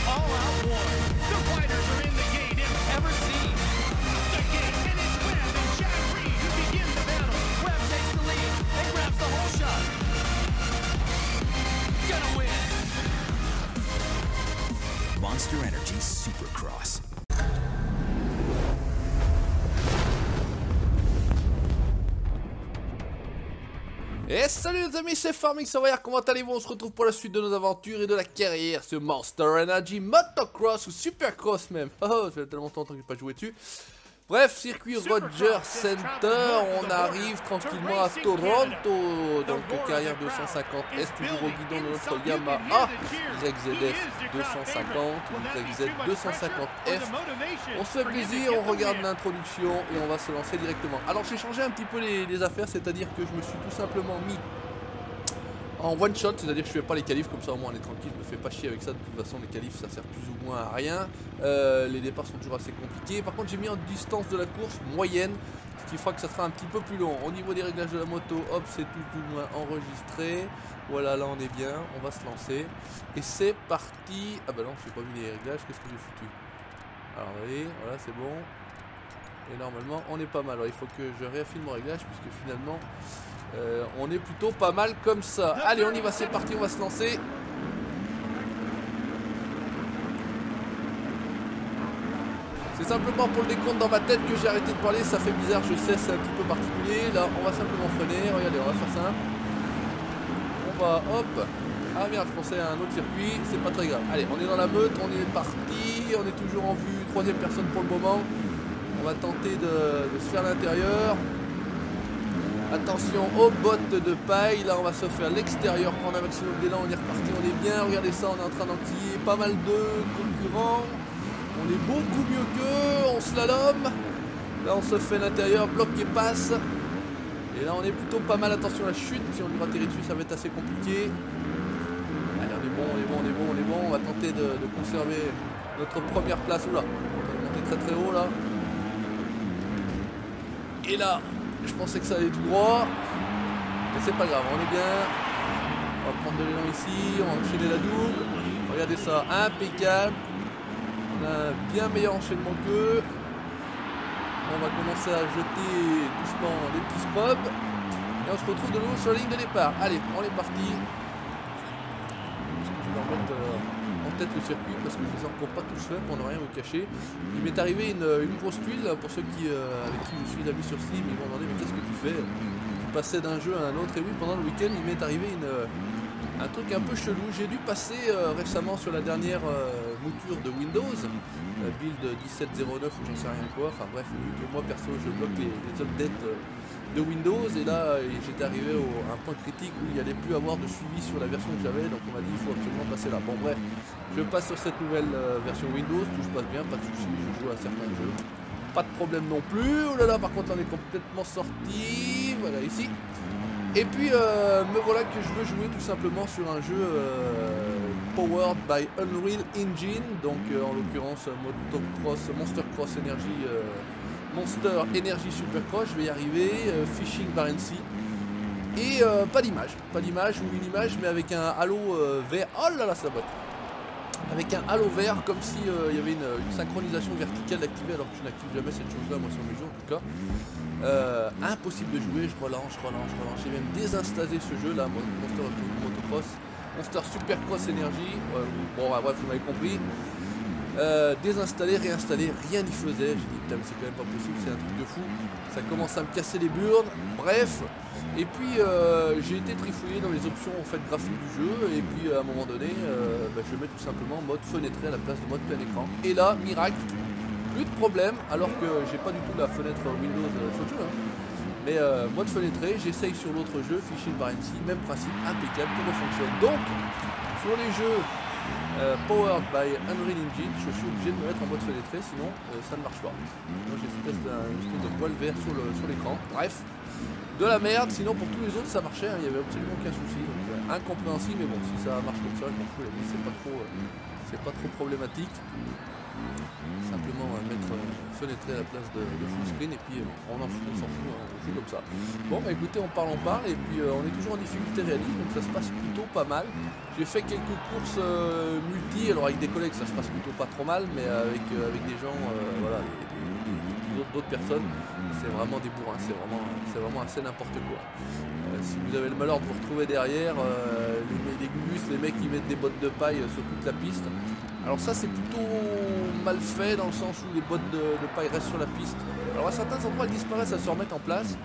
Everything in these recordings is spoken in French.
all out war. The fighters are in the gate if ever seen. The gate and it's Webb and Jack Reed who begin the battle. Webb takes the lead and grabs the whole shot. Gonna win. Monster Energy Supercross. Et salut les amis, c'est Farming Savoyard, comment allez-vous? On se retrouve pour la suite de nos aventures et de la carrière sur Monster Energy Motocross ou Supercross même. Oh, ça fait tellement longtemps que je n'ai pas joué dessus. Bref, circuit Roger Center, on arrive tranquillement à Toronto. Donc carrière 250S, toujours au guidon de notre Yamaha YZF 250 ou YZ 250F. On se fait plaisir, on regarde l'introduction et on va se lancer directement. Alors j'ai changé un petit peu les affaires, c'est-à-dire que je me suis tout simplement mis en one shot, c'est-à-dire que je fais pas les qualifs, comme ça au moins on est tranquille, je me fais pas chier avec ça. De toute façon les qualifs ça sert plus ou moins à rien, les départs sont toujours assez compliqués. Par contre j'ai mis en distance de la course moyenne, ce qui fera que ça sera un petit peu plus long. Au niveau des réglages de la moto, hop, c'est tout ou moins enregistré. Voilà, là on est bien, on va se lancer. Et c'est parti. Ah bah non, j'ai pas vu les réglages, qu'est-ce que j'ai foutu? Alors vous voyez, voilà c'est bon. Et normalement on est pas mal. Alors il faut que je réaffine mon réglage puisque finalement on est plutôt pas mal comme ça. Allez on y va, c'est parti, on va se lancer. C'est simplement pour le décompte dans ma tête que j'ai arrêté de parler. Ça fait bizarre, je sais, c'est un petit peu particulier. Là on va simplement freiner, regardez, on va faire simple. On va hop. Ah merde, je pensais à un autre circuit, c'est pas très grave. Allez, on est dans la meute, on est parti. On est toujours en vue, troisième personne pour le moment. On va tenter de se faire l'intérieur. Attention aux bottes de paille. Là on va se faire l'extérieur, prendre un maximum d'élan. On est reparti, on est bien. Regardez ça, on est en train d'enquiller pas mal de concurrents. On est beaucoup mieux qu'eux. On slalom. Là on se fait l'intérieur, bloc et passe. Et là on est plutôt pas mal. Attention à la chute, si on lui atterrit dessus ça va être assez compliqué. Allez on est bon, on est bon, on est bon, on est bon. On va tenter de conserver notre première place. Oula, on va monter très très haut là. Et là, je pensais que ça allait tout droit. Mais c'est pas grave, on est bien. On va prendre de l'élan ici, on va enchaîner la double. Regardez ça, impeccable. On a un bien meilleur enchaînement qu'eux. On va commencer à jeter doucement les petits scrubs. Et on se retrouve de nouveau sur la ligne de départ. Allez, on est parti. Je vais remettre en tête le circuit parce que je les ai encore pas tous faits pour ne rien vous cacher. Il m'est arrivé une grosse tuile, pour ceux qui, avec qui je suis ami sur Steam, ils m'ont demandé mais qu'est-ce que tu fais? Je passais d'un jeu à un autre et oui, pendant le week-end il m'est arrivé un truc un peu chelou. J'ai dû passer récemment sur la dernière mouture de Windows, build 17.09 ou j'en sais rien quoi, enfin bref, vu que moi perso je bloque les updates de Windows et là j'étais arrivé à un point critique où il n'y allait plus avoir de suivi sur la version que j'avais, donc on m'a dit il faut absolument passer là. Bon bref, je passe sur cette nouvelle version Windows, tout se passe bien, pas de soucis, je joue à certains jeux, pas de problème non plus. Oh là là, par contre on est complètement sorti, voilà ici. Et puis me voilà que je veux jouer tout simplement sur un jeu powered by Unreal Engine, donc en l'occurrence Monster Cross Energy, Monster Energy Supercross, je vais y arriver, Fishing Barents Sea. Et pas d'image ou une image mais avec un halo vert, oh là là ça botte. Avec un halo vert comme si il y avait une synchronisation verticale activée alors que je n'active jamais cette chose là moi sur mes jeux en tout cas. Impossible de jouer, je relance, j'ai même désinstallé ce jeu là, Monster Motocross, Monster Supercross Energy, bon bah, bref vous m'avez compris. Désinstaller, réinstaller, rien n'y faisait. J'ai dit putain mais c'est quand même pas possible, c'est un truc de fou. Ça commence à me casser les burnes, bref. Et puis j'ai été trifouillé dans les options en fait graphiques du jeu. Et puis à un moment donné, je mets tout simplement mode fenêtré à la place de mode plein écran. Et là, miracle, plus de problème, alors que j'ai pas du tout la fenêtre Windows sur le jeu. Hein. Mais mode fenêtré, j'essaye sur l'autre jeu, Fishing Barents Sea, même principe, impeccable, tout fonctionne. Donc, sur les jeux powered by Unreal Engine, je suis obligé de me mettre en mode fenêtré, sinon ça ne marche pas. Moi j'ai une espèce de poil vert sur l'écran. Bref, de la merde, sinon pour tous les autres ça marchait, hein, il n'y avait absolument aucun souci. Donc, incompréhensible, mais bon, si ça marche comme ça, je m'en fous, c'est pas trop problématique. Simplement mettre fenêtré à la place de full screen et puis on s'en fout, on joue comme ça. Bon bah écoutez, on parle et puis on est toujours en difficulté réaliste, donc ça se passe plutôt pas mal. J'ai fait quelques courses multi, alors avec des collègues ça se passe plutôt pas trop mal, mais avec des gens, voilà, d'autres personnes, c'est vraiment des bourrins, c'est vraiment assez n'importe quoi. Si vous avez le malheur de vous retrouver derrière, les gulus, les mecs qui mettent des bottes de paille sur toute la piste. Alors ça c'est plutôt mal fait dans le sens où les bottes de paille restent sur la piste. Alors à certains endroits elles disparaissent, elles se remettent en place.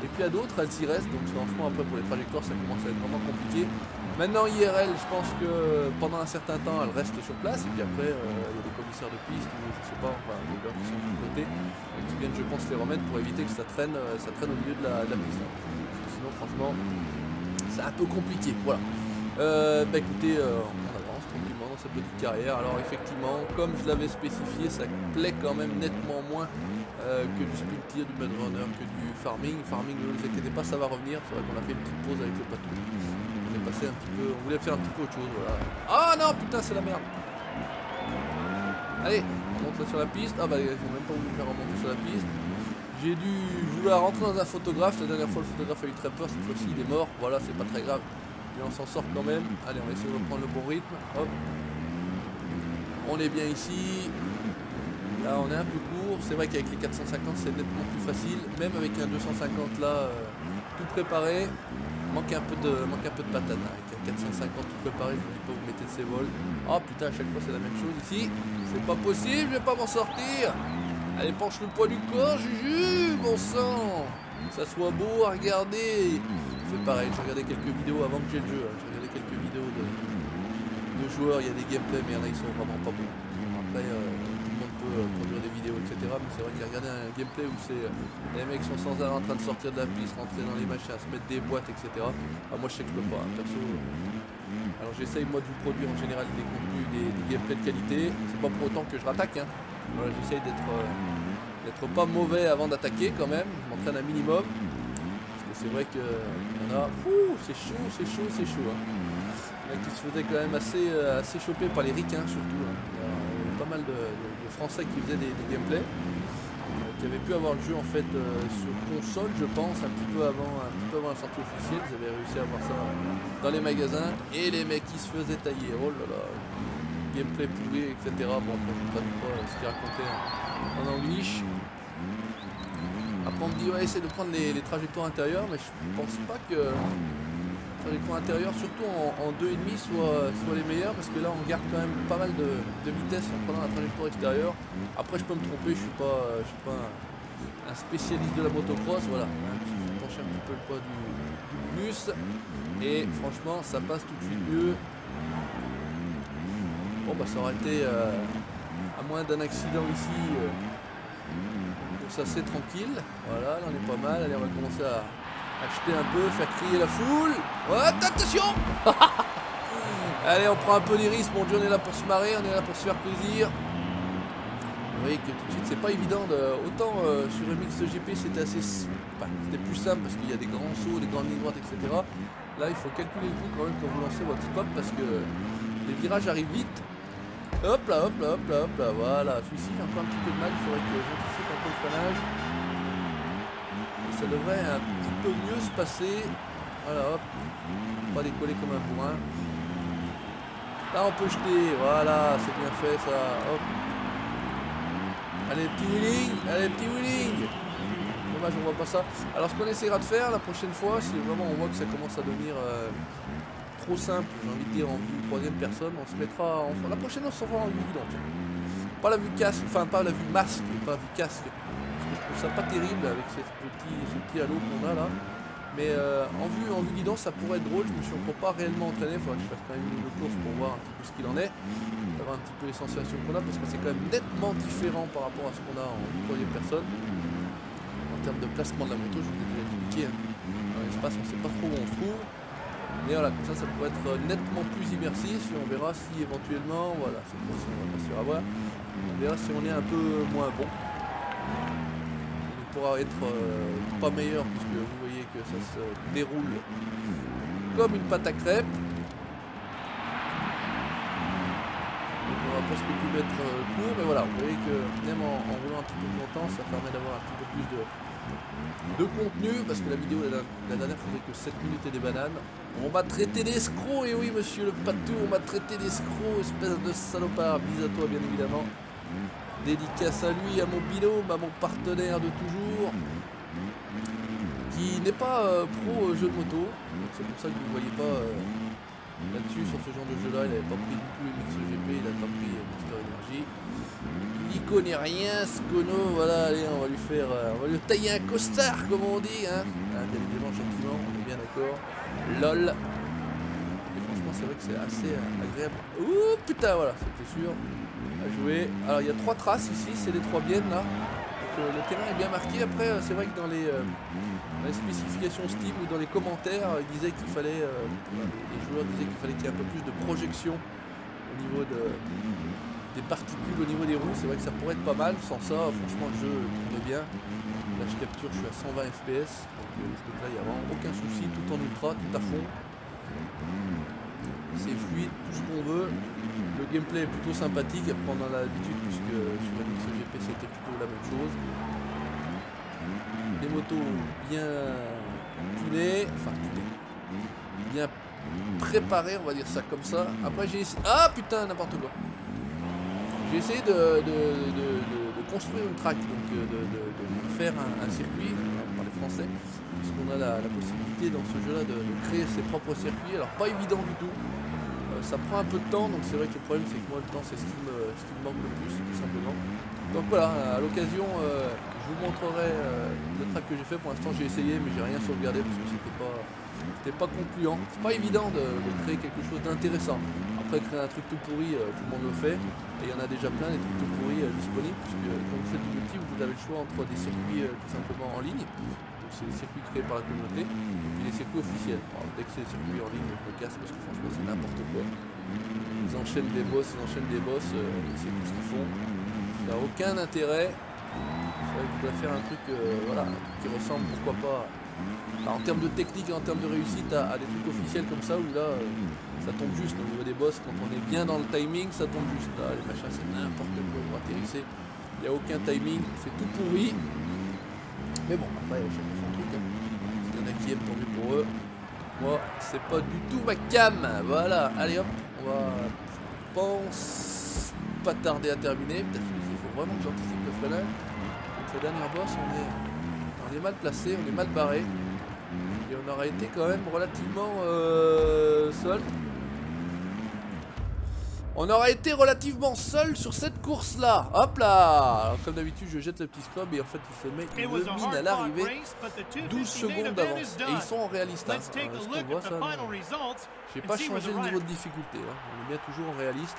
Et puis à d'autres elles s'y restent, donc franchement après pour les trajectoires ça commence à être vraiment compliqué. Maintenant IRL je pense que pendant un certain temps elles restent sur place et puis après il y a des commissaires de piste ou je sais pas, enfin des gars qui sont de côté qui viennent je pense les remettre pour éviter que ça traîne au milieu de la piste. Parce que sinon franchement c'est un peu compliqué, voilà. Bah écoutez, on avance tranquillement dans cette petite carrière. Alors effectivement, comme je l'avais spécifié, ça plaît quand même nettement moins que du sprinter, du mud runner, que du farming. Farming, ne vous inquiétez pas, ça va revenir. C'est vrai qu'on a fait une petite pause avec le patou. On est passé un petit peu, on voulait faire un petit peu autre chose, voilà. Ah non, putain, c'est la merde. Allez, on monte là sur la piste. Ah bah ils n'ont même pas voulu me faire remonter sur la piste. J'ai dû vouloir rentrer dans un photographe. La dernière fois, le photographe a eu très peur. Cette fois-ci, il est mort. Voilà, c'est pas très grave. Mais on s'en sort quand même. Allez, on va essayer de reprendre le bon rythme. Hop. On est bien ici. Là, on est un peu court. C'est vrai qu'avec les 450, c'est nettement plus facile. Même avec un 250 là, tout préparé, manque un peu de patate. Avec un 450 tout préparé, je ne dis pas vous mettez de ces vols. Oh putain, à chaque fois c'est la même chose ici. C'est pas possible, je vais pas m'en sortir. Allez, penche le poids du corps, Juju, bon sang. Que ça soit beau à regarder. C'est pareil, j'ai regardé quelques vidéos avant que j'ai le jeu. J'ai regardé quelques vidéos de joueurs, il y a des gameplays, mais il y en a qui sont vraiment pas bons. Après, tout le monde peut produire des vidéos, etc. Mais c'est vrai qu'il y a regardé un gameplay où c'est les mecs sont sans arrêt en train de sortir de la piste, rentrer dans les machins, se mettre des boîtes, etc. Ah, moi je sais que je peux pas, hein, perso. Alors j'essaye moi de vous produire en général des contenus, des gameplays de qualité. C'est pas pour autant que je rattaque. Hein. Voilà, j'essaye d'être pas mauvais avant d'attaquer quand même. Je m'entraîne un minimum. C'est vrai que y en a, c'est chaud. Hein. Il y en a qui se faisaient quand même assez choper par les ricains surtout. Hein. Il y a pas mal de Français qui faisaient des gameplays, qui avaient pu avoir le jeu en fait sur console, je pense, un petit peu avant la sortie officielle. Ils avaient réussi à avoir ça dans les magasins et les mecs qui se faisaient tailler. Oh là là, gameplay pourri, etc. Bon, après, je ne sais pas ce qu'ils racontaient en anglais. Après on me dit ouais essaie de prendre les trajectoires intérieures, mais je pense pas que les trajectoires intérieures surtout en 2,5 soient les meilleures, parce que là on garde quand même pas mal de vitesse en prenant la trajectoire extérieure. Après je peux me tromper, je suis pas un spécialiste de la motocross, voilà. Je penche un petit peu le poids du bus et franchement ça passe tout de suite mieux. Bon bah ça aurait été à moins d'un accident ici. Ça c'est tranquille, voilà, là on est pas mal. Allez, on va commencer à acheter un peu, faire crier la foule. Ouais, attention. Allez, on prend un peu les risques, mon Dieu, on est là pour se marrer, on est là pour se faire plaisir. Vous voyez que tout de suite c'est pas évident, autant sur le MXGP c'était c'était plus simple parce qu'il y a des grands sauts, des grandes lignes droites, etc. Là il faut calculer le coup quand même quand vous lancez votre scope parce que les virages arrivent vite. Hop là, voilà, celui-ci j'ai encore un petit peu de mal, il faudrait que j'anticipe un peu le freinage. Et ça devrait un petit peu mieux se passer. Voilà, hop, pas décoller comme un bourrin. Là on peut jeter, voilà, c'est bien fait ça, hop. Allez, petit wheeling. Dommage, on voit pas ça. Alors ce qu'on essaiera de faire la prochaine fois, si vraiment on voit que ça commence à devenir trop simple, j'ai envie de dire en vue troisième personne, on se mettra la prochaine on se fera en vue guidante. Pas la vue casque, enfin pas la vue masque, pas la vue casque. Parce que je trouve ça pas terrible avec ce petit halo qu'on a là. Mais en vue guidante ça pourrait être drôle, je me suis encore pas réellement entraîné, il faudra que je fasse quand même une course pour voir un petit peu ce qu'il en est. Savoir un petit peu les sensations qu'on a parce que c'est quand même nettement différent par rapport à ce qu'on a en troisième personne. En termes de placement de la moto, je vous ai déjà expliqué, hein. Dans l'espace on sait pas trop où on se trouve. Et voilà, comme ça pourrait être nettement plus immersif et on verra si éventuellement, voilà, cette fois-ci on va pas se faire avoir, on verra si on est un peu moins bon. Il pourra être pas meilleur puisque vous voyez que ça se déroule comme une pâte à crêpes. Donc on va presque plus mettre court, mais voilà, vous voyez que même en roulant un petit peu plus longtemps, ça permet d'avoir un petit peu plus de contenu, parce que la vidéo la dernière faisait que 7 minutes et des bananes. On m'a traité d'escroc, et oui monsieur le patou, on m'a traité d'escroc, espèce de salopard. Bis à toi bien évidemment. Dédicace à lui, à mon binôme, à mon partenaire de toujours, qui n'est pas pro jeu de moto. C'est pour ça que vous ne voyez pas là-dessus, sur ce genre de jeu là. Il n'avait pas pris du tout les MixGP, il n'a pas pris Monster Energy. Il n'y connaît rien ce cono. Voilà, allez, on va lui faire on va lui tailler un costard comme on dit hein. Bien évidemment gentiment, on est bien d'accord. LOL. Et franchement c'est vrai que c'est assez agréable. Ouh putain, voilà, c'était sûr à jouer. Alors il y a 3 traces ici, c'est les 3 biennes là. Donc le terrain est bien marqué. Après c'est vrai que dans les spécifications Steam ou dans les commentaires, ils disaient qu'il fallait, les joueurs disaient qu'il fallait qu'il y ait un peu plus de projection au niveau des particules, au niveau des roues. C'est vrai que ça pourrait être pas mal. Sans ça, franchement le jeu tourne bien. Là je capture, je suis à 120 fps. Donc là il n'y a vraiment aucun souci, tout en ultra, tout à fond. C'est fluide, tout ce qu'on veut. Le gameplay est plutôt sympathique, après on en a l'habitude puisque sur la MixGP c'était plutôt la même chose. Des motos bien tunées, enfin tunées, bien préparées, on va dire ça comme ça. Après j'ai essayé... Ah putain, n'importe quoi. J'ai essayé de construire une track, donc de faire un circuit, on va parler français, puisqu'on a la possibilité dans ce jeu là de créer ses propres circuits. Alors pas évident du tout. Ça prend un peu de temps, donc c'est vrai que le problème c'est que moi le temps c'est ce qui me manque le plus tout simplement. Donc voilà, à l'occasion je vous montrerai le track que j'ai fait. Pour l'instant j'ai essayé mais j'ai rien sauvegardé parce que c'était pas concluant. C'est pas évident de créer quelque chose d'intéressant. Après créer un truc tout pourri, tout le monde le fait. Et il y en a déjà plein des trucs tout pourris disponibles, puisque quand vous faites du multi vous avez le choix entre des circuits tout simplement en ligne. C'est les circuits créés par la communauté et puis les circuits officiels. Alors, dès que c'est les circuits en ligne, je me casse parce que franchement c'est n'importe quoi. Ils enchaînent des boss, c'est tout ce qu'ils font. Ça n'a aucun intérêt. C'est vrai que je dois faire un truc, voilà, qui ressemble pourquoi pas, en termes de technique et en termes de réussite à des trucs officiels comme ça où là ça tombe juste au niveau des boss. Quand on est bien dans le timing, ça tombe juste. Là les machins c'est n'importe quoi, vous atterrissez, il n'y a aucun timing, c'est tout pourri. Mais bon, après, chacun son truc. Hein. S'il y en a qui aiment, tant mieux pour eux. Moi, c'est pas du tout ma cam. Voilà, allez hop, on va, je pense, pas tarder à terminer. Peut-être qu'il faut vraiment que j'anticipe le freinage. Donc, la dernière boss, on est mal placé, on est mal barré. Et on aura été quand même relativement seul. On aura été relativement seul sur cette course là. Hop là. Alors comme d'habitude je jette le petit scope et en fait il se met une mine à l'arrivée. 12 secondes d'avance. Et ils sont en réaliste hein. Est-ce qu'on voit ça? J'ai pas changé le niveau de difficulté hein. On est bien toujours en réaliste.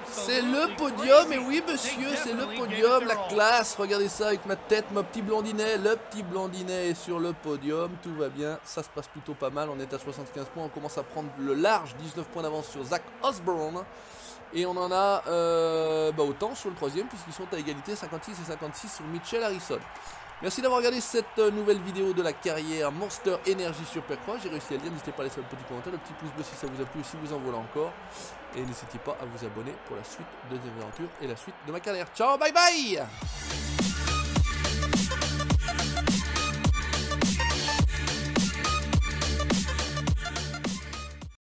C'est le podium. Et oui monsieur, c'est le podium. La classe, regardez ça avec ma tête, mon petit blondinet. Le petit blondinet est sur le podium. Tout va bien, ça se passe plutôt pas mal. On est à 75 points, on commence à prendre le large. 19 points d'avance sur Zach Osborne. Et on en a autant sur le troisième puisqu'ils sont à égalité 56 et 56 sur Mitchell Harrison. Merci d'avoir regardé cette nouvelle vidéo de la carrière Monster Energy Supercross. J'ai réussi à le dire, n'hésitez pas à laisser un petit commentaire, le petit pouce bleu si ça vous a plu ou si vous en voulez encore. Et n'hésitez pas à vous abonner pour la suite de mes aventures et la suite de ma carrière. Ciao, bye bye!